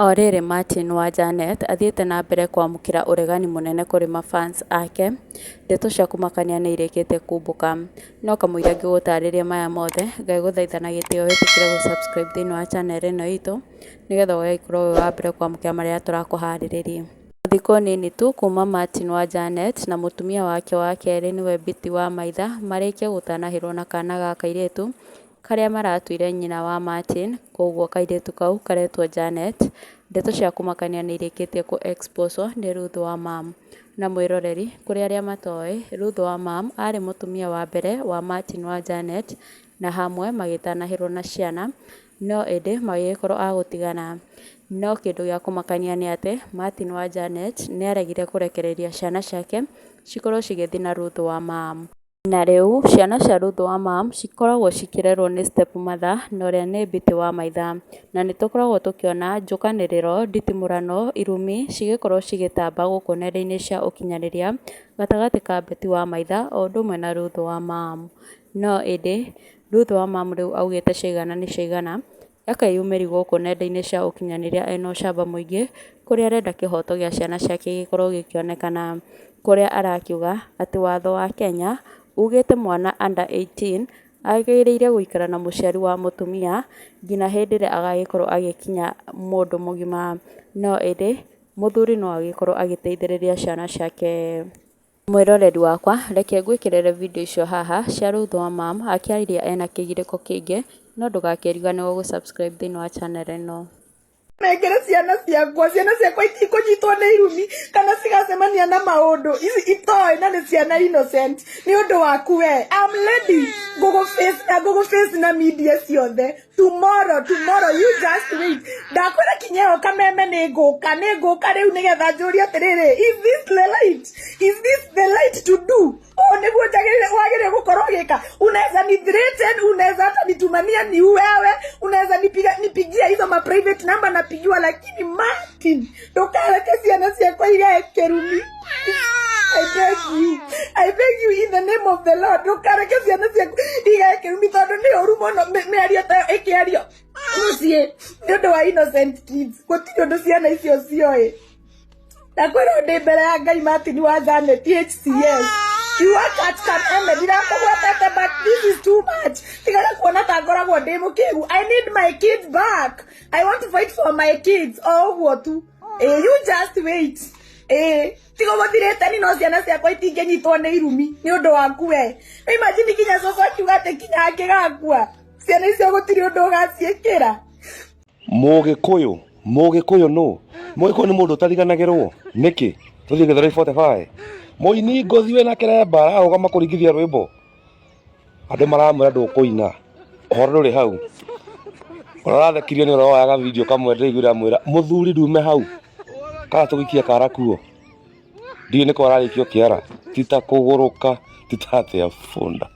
O rĩrĩ Martin wa Janet athiĩte na mbere kwamũkĩra ũregani mũnene kũrĩ mafans ake, ndeto cia kũmakania nĩ irĩkĩte kumbũka. No kamũira ngĩgũtarĩria maya mothe, ngagũthaitha na gĩtĩo wĩtĩkĩre gũ subscribe thĩinĩ wa channel ĩno itũ, nĩgetha ũgagĩkorwo wĩ wa mbere kwamũkĩra marĩa tũrakũharĩrĩria. Thikũ nini tu kuma Martin wa Janet na mũtumia wake wa kerĩ nĩwe Biti wa Maitha marĩkia gũtanahĩrwo na kana ga kairĩtu karĩa maratuire nyina wa Martin, koguo kairĩtu kau karetwo Janet. Ndeto cia kũmakania nĩ irĩkĩtie kũ-expose nĩ Ruth wa Mam. Na mwĩroreri, kũrĩ arĩa matoĩ, Ruth wa Mam arĩ mũtumia wa mbere wa Martin wa Janet, na hamwe magĩtanahĩrwo na Ciana, no ĩndĩ magĩgĩkorwo agũtigana. No kĩndũ gĩa kũmakania nĩ atĩ Martin wa Janet nĩ aregire kũrekereria ciana ciake cikorwo cigĩthiĩ na Ruth wa Mam. Na rĩu ciana cia Ruth wa Mam cikoragwo cikĩrerwo nĩ step mother na ũrĩa nĩ Biti wa Maitha, na nĩ tũkoragwo tũkĩona njũkanĩrĩro, nditimũrano, irumi cigĩkorwo cigĩtamba gũkũ nenda-inĩ cia ũkinyanĩria gatagatĩ ka Biti wa Maitha o ũndũ ũmwe na Ruth wa Mam. No ĩndĩ Ruth wa Mam rĩu augĩte ciaigana nĩ ciaigana, akeyumĩri gũkũ nenda-inĩ cia ũkinyanĩria ena ũcamba mũingĩ, kũrĩa arenda kĩhoto gĩa ciana ciake gĩkorwo gĩkĩonekana, kũrĩa arakiuga atĩ watho wa Kenya ugĩte mwana under 18 agĩrĩire gũikara na mũciari wa mũtumia nginya hĩndĩ ĩrĩa agagĩkorwo agĩkinya mũndũ mũgima, no ĩndĩ mũthuri no agĩkorwo agĩteithĩrĩria ciana ciake. Mwĩroreri wakwa, reke ngwĩkĩrĩre video icio haha cia Ruth wa Mam akĩarĩria ena kĩgirĩko kĩingĩ, no ndũgakĩriganĩrwo gũ subscribe thĩinĩ wa channel ĩno. Megere ciana ciakwa itikũnyitwo nĩ irumi kana cigacemania na maũndũ ici itoĩ na nĩ ciana innocent nĩ ũndũ waku we. I'm ready ngũgũface na media ciothe tomorrow, you just wait. Ndakwĩra kinyeo kameme nĩ ngũka rĩu nĩgetha njũrie atĩrĩrĩ, is this the light to do? Nĩguo wagĩrĩire gũkorwo gĩka. Unaweza ni threaten, unaweza hata nitumania ni wewe, unaweza nipigia hizo ma private number napigiwa, lakini Martin ndokareke ciana ciakwa igae Kirumi. I beg you in the name of the Lord, ndokareke ciana ciakwa igae Kirumi tondũ nĩ ũru mũno mĩario ta ĩkĩario mũciĩ nĩ ũndũ wa innocent kids. Gũtirĩ ũndũ ciana icio cioĩ. Ndakwĩra ndĩ mbere ya Ngai Martin wa Janet HCS. You are but this is too much. I need my kids back. I want to fight for my kids. Oh, what? You just wait. Tigo modirete ni no ciana ciakwa itingĩnyitwo nĩ irumi nĩ ũndũ waku we. Imagine kinya coco akiuga atĩ kinya angĩgakua ciana icio gũtirĩ ũndũ ũgaciĩkĩra. Mũgĩkũyũ no mũgĩkũyũ nĩ mũndũ ũtariganagĩrwo nĩkĩ tũthiĩ Gĩthũrai 45 mũini ngothi we na kĩrembara augama kũringithia rwĩmbo andũ maramwĩra ndũkũina ũhoro ndũrĩ hau ũrathekirio nĩ ũroyaga video kamwe ndĩraiguĩra mwĩra mũthuri ndume hau kana tũgĩkia kara kuo ndiũ nĩ kwararĩkio kĩara tita kũgũrũka tita atĩa bunda.